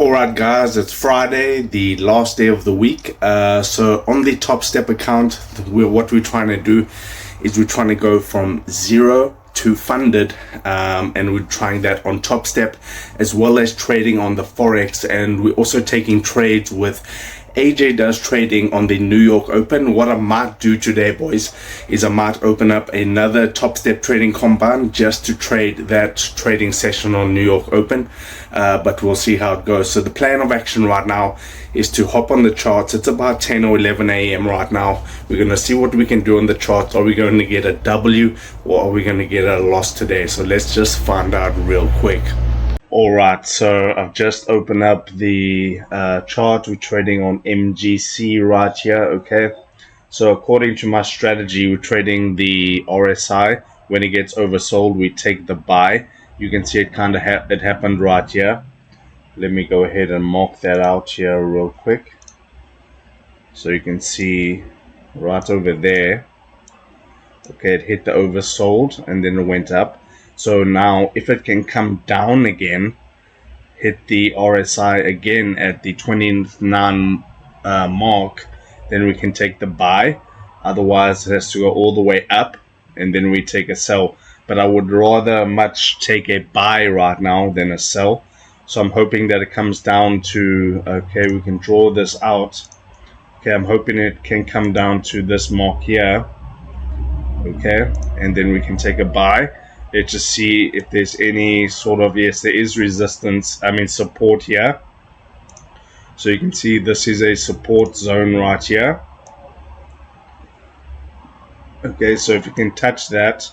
Alright guys, it's Friday, the last day of the week. So on the TopStep account, what we're trying to do is we're trying to go from zero to funded, and we're trying that on TopStep as well as trading on the Forex, and we're also taking trades with AJ does trading on the New York Open. What I might do today, boys, is I might open up another TopStep trading combine just to trade that trading session on New York Open, but we'll see how it goes. So the plan of action right now is to hop on the charts. It's about 10 or 11 a.m. right now. We're going to see what we can do on the charts. Are we going to get a W or are we going to get a loss today? So let's just find out real quick. Alright, so I've just opened up the chart. We're trading on MGC right here, okay? So according to my strategy, we're trading the RSI. When it gets oversold, we take the buy. You can see it kind of it happened right here. Let me go ahead and mark that out here real quick. So you can see right over there. Okay, it hit the oversold and then it went up. So now if it can come down again, hit the RSI again at the 29 mark, then we can take the buy. Otherwise it has to go all the way up and then we take a sell. But I would rather much take a buy right now than a sell. So I'm hoping that it comes down to, okay, we can draw this out. Okay, I'm hoping it can come down to this mark here. Okay, and then we can take a buy. Let's just see if there's any sort of, yes, there is support here. So you can see this is a support zone right here. Okay, so if you can touch that,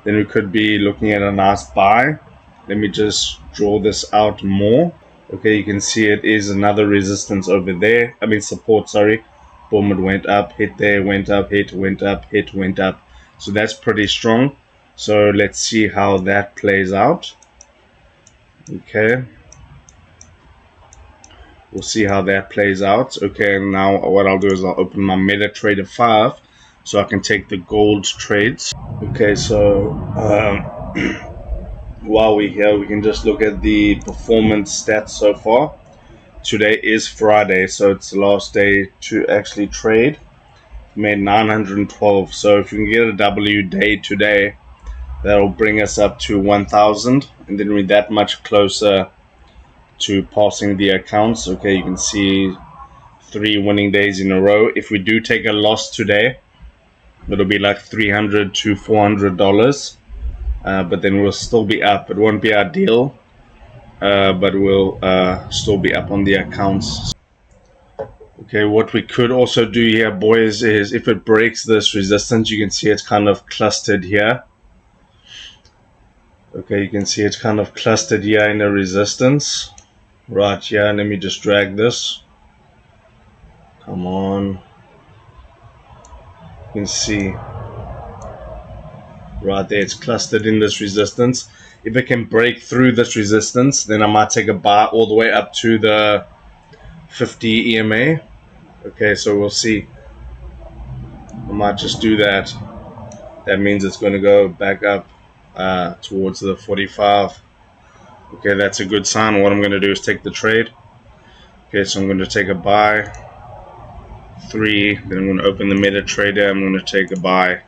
then we could be looking at a nice buy. Let me just draw this out more. Okay, you can see it is another resistance over there. Support, sorry. Boom, it went up, hit there, went up, hit, went up, hit, went up. So that's pretty strong. So let's see how that plays out. Okay, we'll see how that plays out. Okay, now what I'll do is I'll open my MetaTrader 5 so I can take the gold trades. Okay, so while we're here, we can just look at the performance stats so far. Today is Friday, so it's the last day to actually trade. Made 912. So if you can get a W day today, that'll bring us up to 1,000, and then we're that much closer to passing the accounts. Okay, you can see 3 winning days in a row. If we do take a loss today, it'll be like $300 to $400, but then we'll still be up. It won't be ideal, but we'll still be up on the accounts. Okay, what we could also do here, boys, is if it breaks this resistance, you can see it's kind of clustered here. Okay, you can see it's kind of clustered here in the resistance right here. Let me just drag this. Come on. You can see right there, it's clustered in this resistance. If it can break through this resistance, then I might take a buy all the way up to the 50 EMA. Okay, so we'll see. I might just do that. That means it's going to go back up towards the 45. Okay, that's a good sign. What I'm going to do is take the trade. Okay, so I'm going to take a buy 3, then I'm going to open the MetaTrader. I'm going to take a buy.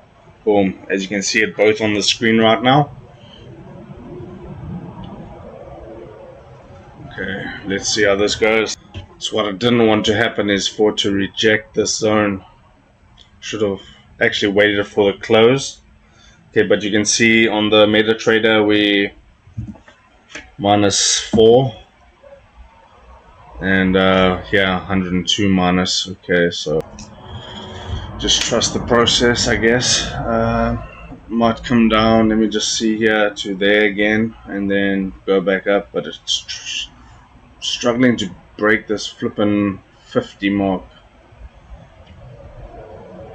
Boom. As you can see it both on the screen right now. Okay, let's see how this goes. So what I didn't want to happen is for it to reject this zone. Should have actually waited for the close. Okay, but you can see on the MetaTrader we -4, and yeah, 102 minus. Okay, so just trust the process, I guess. Might come down. Let me just see here to there again, and then go back up. But it's struggling to break this flipping 50 mark.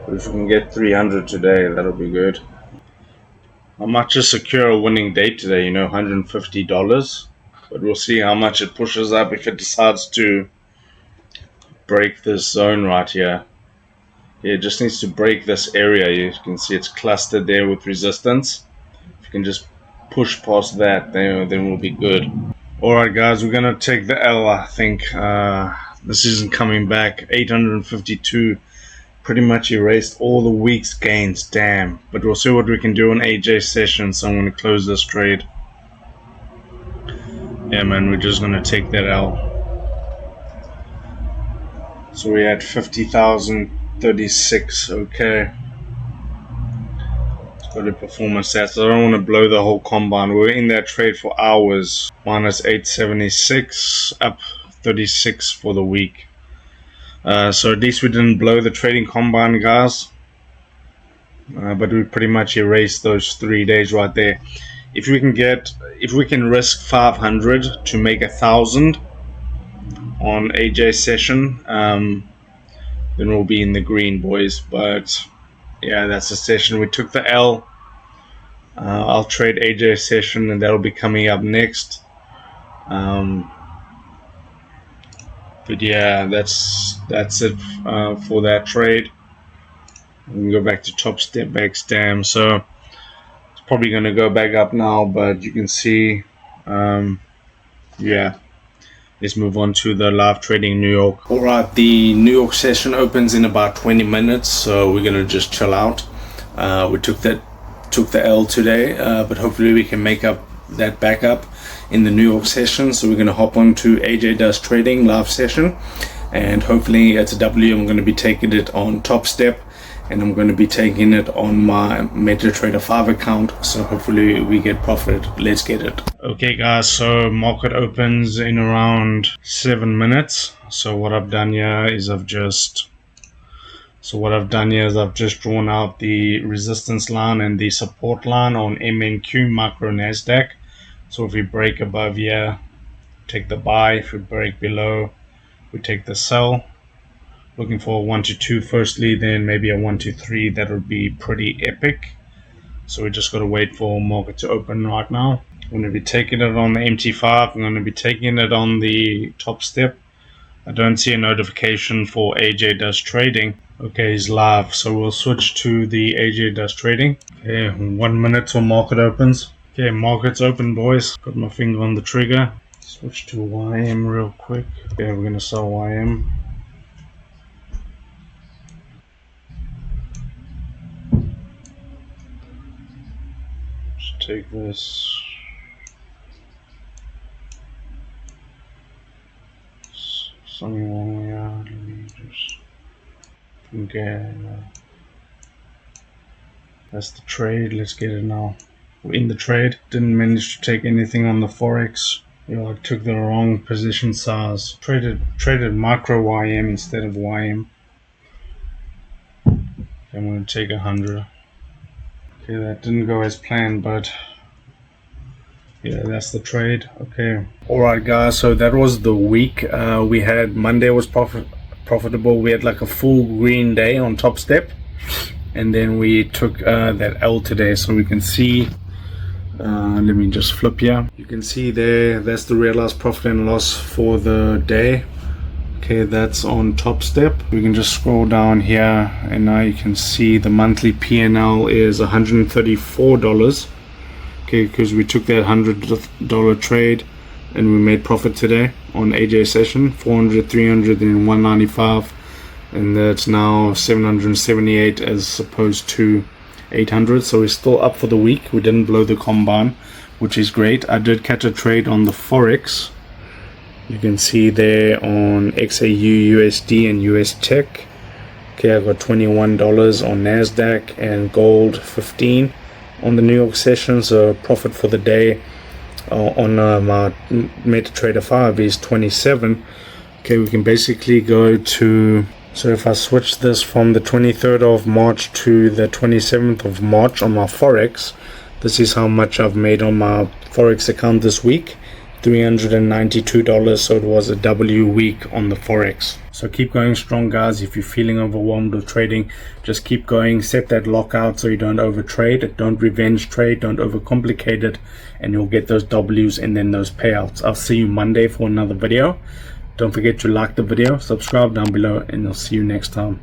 But if we can get 300 today, that'll be good. I might just secure a winning day today, you know, $150. But we'll see how much it pushes up if it decides to break this zone right here. Yeah, it just needs to break this area. You can see it's clustered there with resistance. If you can just push past that, then we'll be good. Alright guys, we're gonna take the L. I think this isn't coming back. 852 pretty much erased all the week's gains. Damn. But we'll see what we can do on AJ session, so I'm gonna close this trade. Yeah man, we're just gonna take that L. So we had 50,036. Okay, let's go to performance stats. I don't want to blow the whole combine. We were in that trade for hours. Minus 876, up 36 for the week. So at least we didn't blow the trading combine, guys. But we pretty much erased those 3 days right there. If we can risk 500 to make 1,000 on AJ session, then we'll be in the green, boys. But yeah, that's the session. We took the L. I'll trade AJ session, and that'll be coming up next. But yeah, that's it for that trade. We can go back to TopStep backstam. So it's probably going to go back up now, but you can see, yeah. Let's move on to the live trading in New York. Alright, the New York session opens in about 20 minutes, so we're gonna just chill out. We took the L today, but hopefully we can make up that back up in the New York session. So we're gonna hop on to AJ Does Trading live session, and hopefully it's a W. I'm gonna be taking it on TopStep, and I'm going to be taking it on my MetaTrader 5 account, so hopefully we get profit. Let's get it. Okay guys, so market opens in around 7 minutes. So what I've done here is I've just drawn out the resistance line and the support line on MNQ micro Nasdaq. So if we break above here, take the buy. If we break below, we take the sell. Looking for a 1 to 2 firstly, then maybe a 1 to 3. That would be pretty epic. So we just got to wait for market to open right now. I'm going to be taking it on the MT5. I'm going to be taking it on the TopStep. I don't see a notification for AJ Does Trading. Okay, he's live, so we'll switch to the AJ Does Trading. Okay, 1 minute till market opens. Okay, market's open, boys. Got my finger on the trigger. Switch to YM real quick. Okay, we're going to sell YM. Take this. Something wrong here. Let me just get. That's the trade. Let's get it now. We're in the trade. Didn't manage to take anything on the forex. Yeah, I took the wrong position size. Traded micro YM instead of YM. I'm going to take 100. Okay, that didn't go as planned, but yeah, that's the trade. Okay. Alright guys, so that was the week. We had Monday was profitable. We had like a full green day on TopStep, and then we took that L today. So we can see, let me just flip here. You can see there, that's the realized profit and loss for the day. Okay, that's on TopStep. We can just scroll down here, and now you can see the monthly P&L is $134. Okay, because we took that $100 trade and we made profit today on AJ session. 400, 300, and 195, and that's now 778 as opposed to 800. So we're still up for the week. We didn't blow the combine, which is great. I did catch a trade on the forex. You can see there on XAU, USD, and US Tech. Okay, I got $21 on Nasdaq, and gold 15 on the New York session. So profit for the day on my MetaTrader 5 is 27. Okay, we can basically go to, so if I switch this from the 23rd of March to the 27th of March on my forex, this is how much I've made on my forex account this week. $392. So it was a W week on the forex. So keep going strong, guys. If you're feeling overwhelmed with trading, just keep going. Set that lockout so you don't overtrade. Don't revenge trade. Don't overcomplicate it, and you'll get those W's and then those payouts. I'll see you Monday for another video. Don't forget to like the video, subscribe down below, and I'll see you next time.